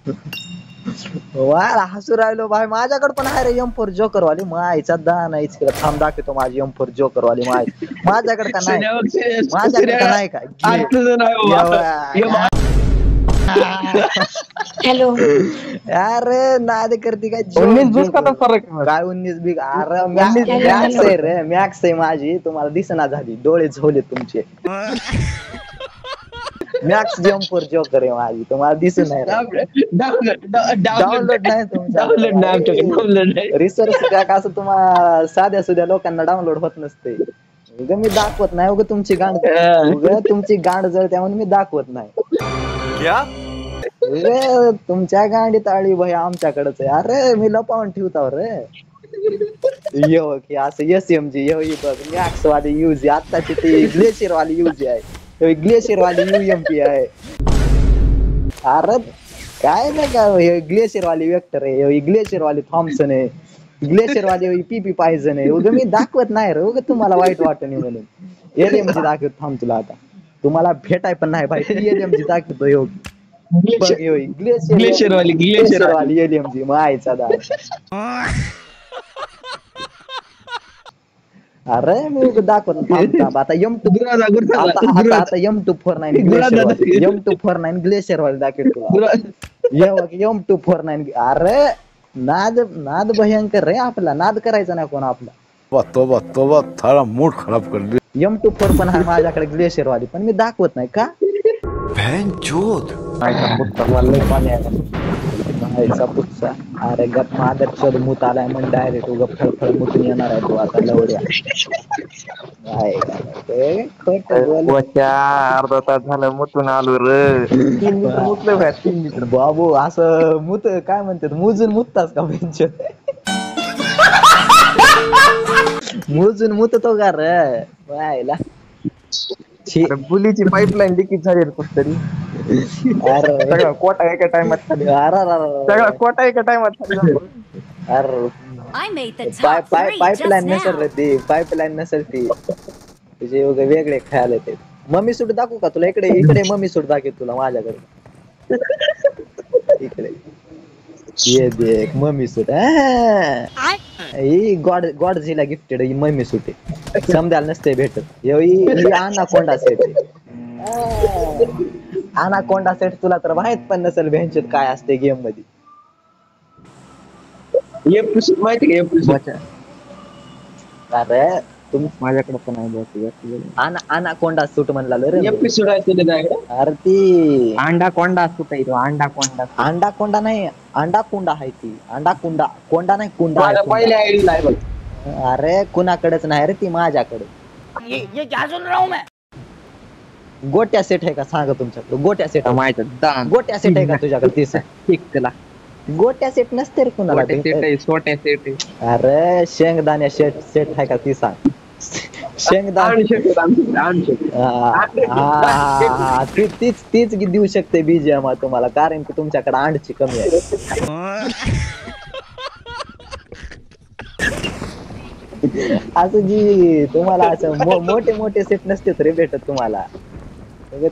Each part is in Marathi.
वाला हसू राहिलो भाई माझ्याकडे पण आहे रे M4 जोकर वाली मायचा दान आहे इकडे थांब दाखवतो माझी M4 जोकर वाली माय माझ्याकडे का नाही माझ्याकडे का नाही का हेलो अरे नाद करती काय 19-20 का फरक काय 19-20 अरे मॅक्स आहे रे मॅक्स आहे माझी तुम्हाला दिसना झाली डोळे झोले तुमचे मॅक्स M4 जोकर आहे माझी तुम्हाला दिसून नाही डाउनलोड नाही तुमचा रिसर्च पॅक असं तुम्हाला साध्या सुध्या लोकांना डाउनलोड होत नसते उगा मी दाखवत नाही उगा तुमची गांड जळते म्हणून मी दाखवत नाही क्या तुमच्या गांडीत आळी भाई आमच्याकडेच आहे अरे मी लपवून ठेवतो रे यो की असं SMG यो बघ मॅक्स वाली यूज आताची ती ग्लेशियर वाली यूज आहे ग्लेशियर वाली UMP आहे अरे काय नाही का ग्लेशियर वाली वेक्टर आहे ग्लेशियर वाली थॉम्सन आहे ग्लेशियर वाली PP पायझन आहे उगा मी दाखवत नाही रे उगा तुम्हाला वाईट वाटत नाही म्हणून LMG दाखवत थांब तुला आता तुम्हाला भेटाय पण नाही भाई LMG दाखवतो योग ग्लेशियर वाली LMG मायचा दा अरे मी दाखवत थांब आता आता M249 ग्लेशियर वाली दाखवतो M249 अरे नाद भयंकर रे आपला नाद करायचा नाही कोण आपला तोबा थारा मूड खराब कर दिया M24 पण आहे माझ्याकडे ग्लेशियर वाली पण मी दाखवत नाही का अरे गप मादर चोद मूत आलाय मग डायरेक्ट उगा फळफळ मुतून येणार आहे तू आता लवड्या अर्धा तास झालं मुतून आलो रे 3 लिटर मुतलं काय 3 लिटर बाबू असं मुत काय म्हणतात मुजून मुततास का बेंच मुजून मुततो का रे व्हायला बुलीची पाईपलाईन लिकेज झाली रे कुठतरी सगळा कोटा एका टाइमात खाली सगळा कोटा एका टाइमात खाली अरे पाईपलाईन नसेल रे ती पाईपलाईन नसेल ती तुझे वेगळे खायला येते मम्मी सूट दाखवू का तुला इकडे मम्मी सूट दाखव तुला माझ्याकडे इकडे ये देख मम्मी सूट ही गॉडझिला गिफ्टेड ही मम्मी सूट आहे समजायला नसते भेटत ही अनाकोंडा सेट अनाकोंडा सेट तुला तर माहित पण नसेल भेंचत काय असते गेम मध्ये माहिती का अरे माझ्याकडे पण आहे अनाकोंडा सूट म्हणला रे एपिसोड अरे ती अंडाकोंडा सूट आहे तो अंडाकोंडा नाही अंडाकुंडा आहे ती अंडाकुंडा कोंडा नाही कुंडा पहिल्या आयडीला आहे बघ अरे कुणाकडेच नाही रे ती माझ्याकडे ये क्या सुन रहा हूं मैं गोट्या सेट आहे का सांग तुमच्याकडे गोट्या सेट गोट्या सेट आहे का तुझ्याकडे तीस त्याला गोट्या सेट नसते रे कुणाला छोट्या सेट अरे शेंगदाण्या सेट आहे का ती सांग तीच देऊ शकते BGM तुम्हाला कारण की तुमच्याकडे अंडची कमी आहे असं जी तुम्हाला असं मोठे सेट नसते रे भेटत तुम्हाला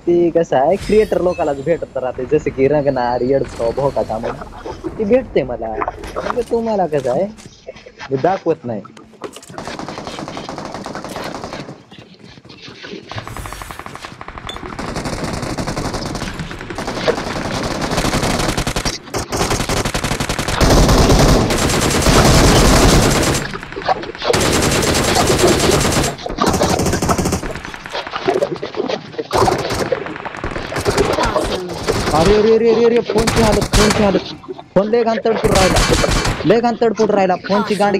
ती कसं आहे क्रिएटर लोकांनाच भेटत राहते जसं की रंगणार येडचो भोकाचा म्हणून ती भेटते मला तुम्हाला कसं आहे मी दाखवत नाही अरे फोनची हालत फोन लय घाण तडफड राहिला फोनची गांड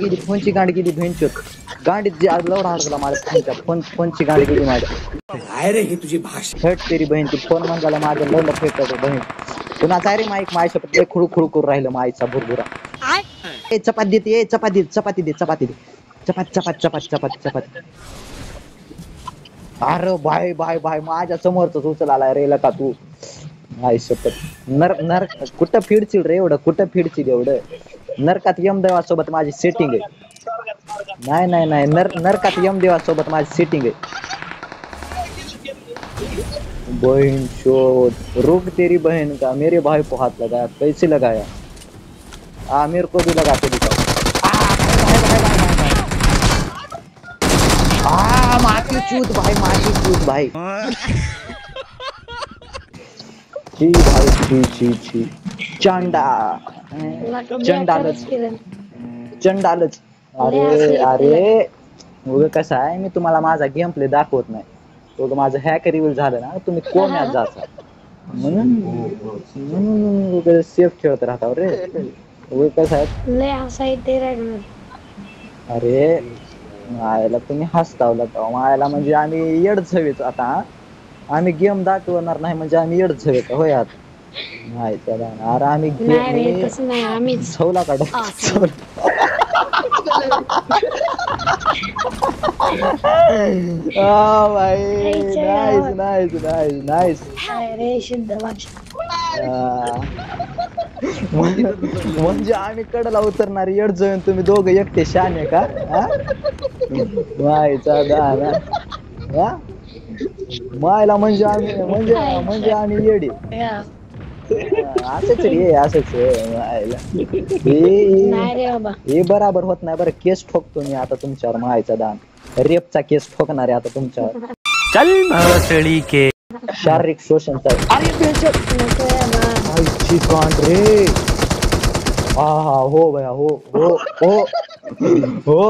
गेली भेंचोत गांडीत लवडा हडकला माझ्या फोनची गांड गेली माझ्या काय रे ही तुझी भाषा फेट तेरी बहीण तू फोन म्हणला माझं लवड फेटतो बहीण पुन्हा काय रे माईक माझ्या खुळू करून राहिलं माईचा भुरभुरा चपाती दे चपाती दे चपाती अरे बाय माझ्या समोरच उचलाला रे का तू आई शपथ नर कुठं फिरशील रे एवढं नरकात यमदेवासोबत माझी सेटिंग आहे नाही नरकात यमदेवासोबत माझी सेटिंग आहे बहन शोध रुक तेरी बहन का मेरे भाई को हाथ लगाया कैसे लगाया मेरे को भी लगा के दिखाओ माटी चूत भाई छी भाई छी चंडालच अरे उगा कसं आहे मी तुम्हाला माझा गेम प्ले दाखवत नाही तो माझं हॅक रिव्हील झालं ना तुम्ही कोम्यात जाता म्हणून सेफ खेळत राहता रे उगा कसं आहे लय हसायचे रॅगनर अरे मायला तुम्ही हसतावला मायला म्हणजे आम्ही येडच हवेच आता आम्ही गेम दाखवणार नाही म्हणजे आम्ही येडच हवेच होय आता नाही त्याला अरे आम्ही नाही तसं नाही आम्ही छवला काढ भाई नाईस अरे शुद्ध भाषा म्हणजे आम्ही कडला उतरणार येड जाऊन तुम्ही दोघं एकटे शान आहे का मायचा दाना मायला म्हणजे आम्ही येडी असंच रे असंच हे बराबर होत नाही बरं केस ठोकतो मी आता तुमच्यावर मायचा दान रेपचा केस ठोकणार आहे आता तुमच्यावर चल भोसड़ी के शारीरिक शोषणचा रे हा हो भया हो हो हो हो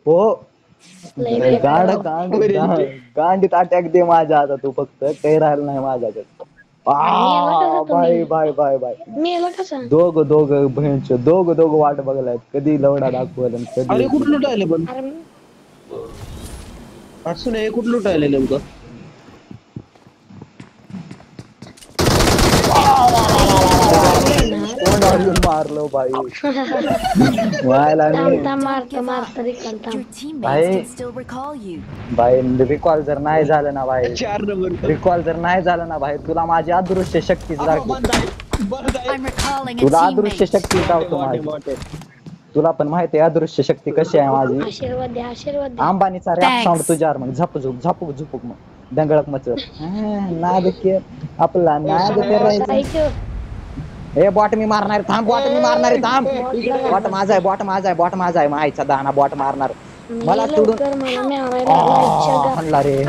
हो गांडीत अटॅक दे माझ्या आता तू फक्त काही राहिलं नाही माझ्याकडे बाय दोघ बहिणचे दोघ वाट बघलाय कधी लवडा दाखवलं कधी अरे कुठं लुटायले पण असून हे कुठं लुटायले नेमकं मारलो बाई बाई रिकॉल जर नाही झालं ना भाई रिकॉल जर नाही झालं ना भाई तुला माझी अदृश्य शक्तीच लागते तुला अदृश्य शक्ती लावतो माझी तुला पण माहिती आहे अदृश्य शक्ती कशी आहे माझी अंबानीचा रॅप साऊंड तुझ्यावर मग झपूक झुपूक मग दंगळक मच नाद के आपला नाद करायचं हे बॉट मी मारणार थांब बॉट माझा आहे मायचा दाना बॉट मारणार मला तुडून म्हणला रे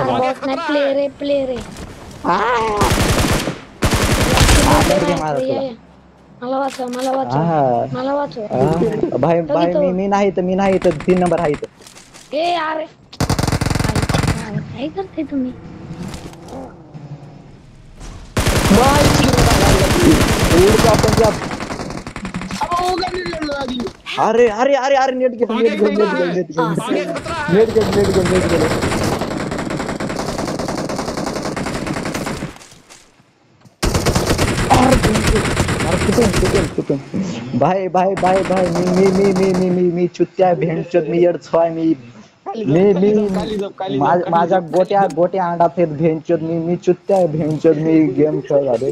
भाई मी नाही तर 3 नंबर आहे काय करते तुम्ही अरे नेट गेलं भाई मी चुत्या भेंडचोद मी येडछोय मी माझ्या गोट्या अंडात आहेत भेंडचोद मी चुत्या भेंडचोद मी गेम खेळतो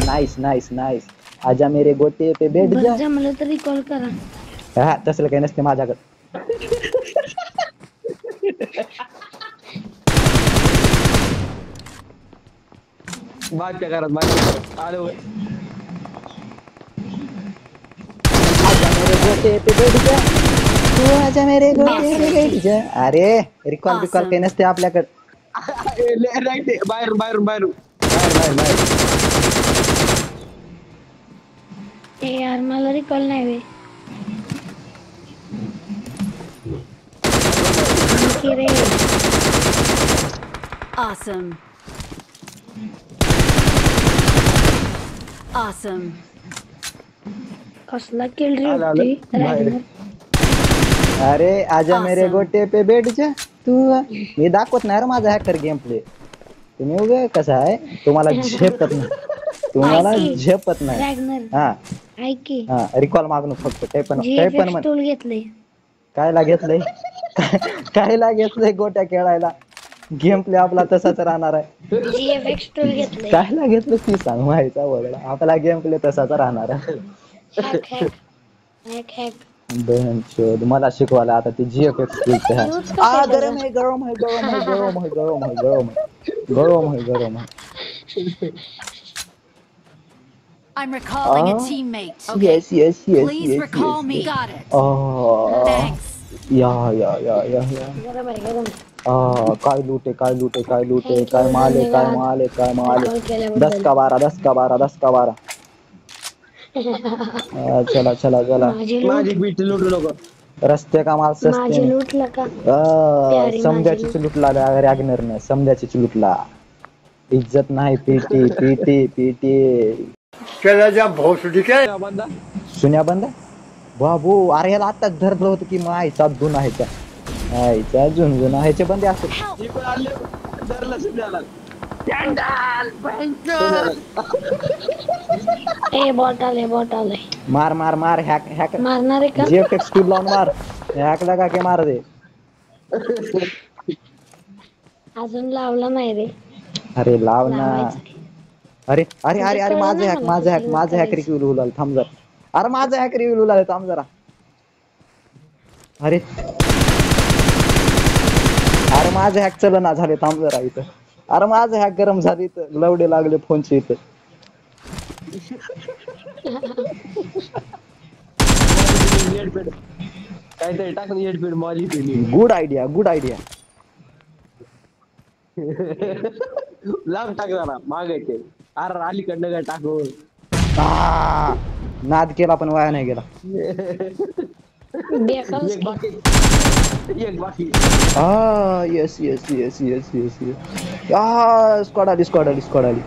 नाइस आजा मेरे गोटे पे बैठ जा मला तरी कॉल करा हा तसलं काही नसते माझ्याकडे बादच्या घरात आलो आजा मेरे गोटे पे बैठ जा तू आजा मेरे गोटे पे बैठ जा अरे रिकॉल काही नसते आपल्याकडे बाहेर यार मला रिकॉल नाही वे Awesome. कसला किल रे होती अरे आजा मेरे गोटे पे बैठ जा तू मी दाखवत नाही रे माझा हॅकर गेम प्ले तुम्ही उगे कसा आहे तुम्हाला झेपत नाही हा रिकॉल मागणं फक्त ते पण घेतलंय कायला घेतलंय गोट्या खेळायला गेम प्ले आपला तसाच राहणार आहे. जीएफएक्स टूल घेतलंय. कायला घेतलं ती सांग माहिती वगैरे आपला गेम प्ले तसाच राहणार आहे. Hack hack hack hack. शोध मला शिकवायला आता ती जीएफएक्स टूलचं आहे. यूज कसं आहे गरम आहे गरम आहे गरम आहे गरम आहे गरम आहे गरम आहे गरम आहे गरम आहे. I'm recalling a teammate. Yes, yes, yes, Please yes, recall yes, me. yes. Got it. Thanks. Thanks. या. गरम आहे गरम आहे. काय लूटे काय लूटे काय लूटे काय माले काय माले काय माले. कॉल केल्याबद्दल. 10 का 12 10 का 12 10 का 12. चला चला चला. माझी बीट लुटू नको. रस्ते का माल माझी सस्ते. लूटला का प्यारी समजाची माझी लुटला रॅग्नरने समजाची लुटला. इज्जत नाही पीटी पीटी पीटी. बंदा सुन्या बंद बाबू अरे याला आताच धरलं होतं की मायचा धुन आयचा झुंझुन ह्याचे बंदे असतात. इकडे आले धरला सुद्धा ए बॉट आले मार मार मार हॅक हॅक मारणार आहे का जीएफएक्स टूल लावून मार. हॅक लगा के मार दे. अजून लावला नाही रे अरे लाव ना. लावायचं. अरे अरे अरे अरे माझं हॅक रिव्ह्यू उलाल थांब जरा. अरे माझं हॅक रिव्ह्यू उलाल थांब जरा. अरे अरे माझं हॅक चलना झाले थांब जरा इथं. अरे माझं हॅक गरम झाली इथं लवडे लागले फोनचे इथं. काहीतरी टाकून हेडपीड मॉली पिली. Good idea good idea. लांब टाक जरा मागायचे. अरे अलीकडनं काय टाकून नाद केला पण वाया नाही गेला. बेकारच एक बाकी एक बाकी. Yes yes yes yes yes yes. Squad आली.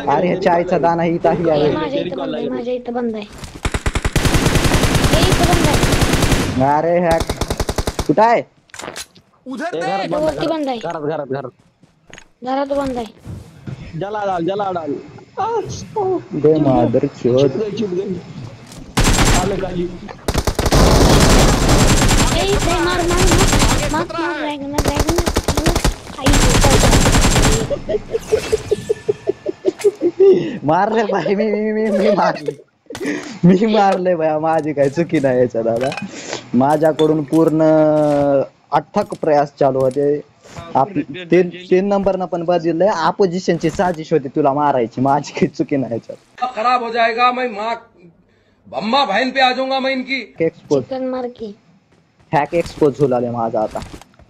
अरे ह्या चायचा दाना ही ताही आहे. माझ्या इथं बंद आहे ए, इथं बंद आहे. अरे हॅक कुठं आहे. इथं वरती बंद आहे घरात घरात बंद आहे. जला डाल दे मादर चोद. आलं खाली. ए, इथे मार रॅगनर मारले भाई मी मारले भाई. माझी काही चुकी नाही याच्या दादा. माझ्याकडून पूर्ण अथक प्रयास चालू होते. तीन नंबर न पण बदलले. अपोजिशनची साजिश होती तुला मारायची. माझी काही चुकी नाही याच्यात. खराब हो जाएगा मैं माँ अम्मा बहन पे आ जाऊंगा मैं इनकी. एक्सपोज चिकन मार की हॅक एक्सपोज झाला माझा आता.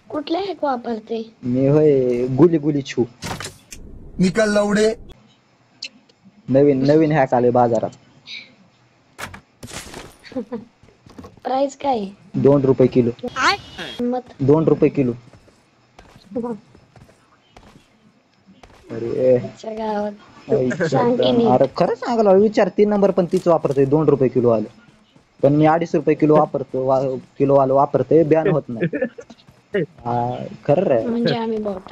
कुठले हॅक वापरते मी होय गुली छू. निकल लवडे. नवीन हॅक आले बाजारात. प्राइस काय 2 रुपये किलो. किंमत 2 रुपये किलो. अरे गावात सांग की नीट. अरे खरं सांगायला विचार 3 नंबर पण तीच वापरते. 2 रुपये किलो आले पण मी 250 रुपये किलो वापरतो. किलो वाला वापरते बॅन होत नाही. खरं रे. म्हणजे आम्ही बॉट.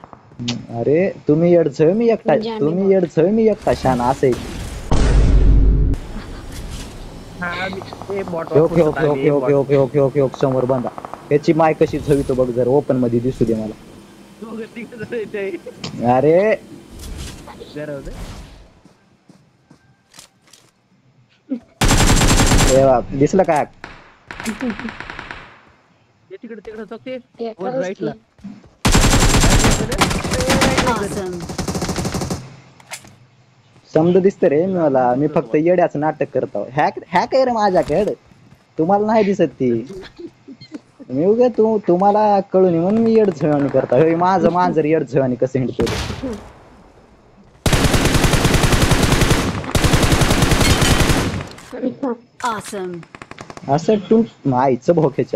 अरे तुम्ही येडझळ मी एकटा. म्हणजे आम्ही तुम्ही येडझळ मी एकटा शान असे. Okay okay okay okay okay okay okay समोर बंदा. याची माय कशी झवितो बघ जर ओपन मध्ये दिसू दे मला. अरे दिसलं काय. समज दिसत रे मला. मी फक्त येड्याचं नाटक करतो. हॅक आहे रे माझ्याकडे. तुम्हाला नाही दिसत ती. मी उगा तुम्हाला कळून म्हणून मी येड झळणी करता. माझं मांजर येड झळणी कसं हिंडतो. Awesome. असं तू माईचं भोक्याच्या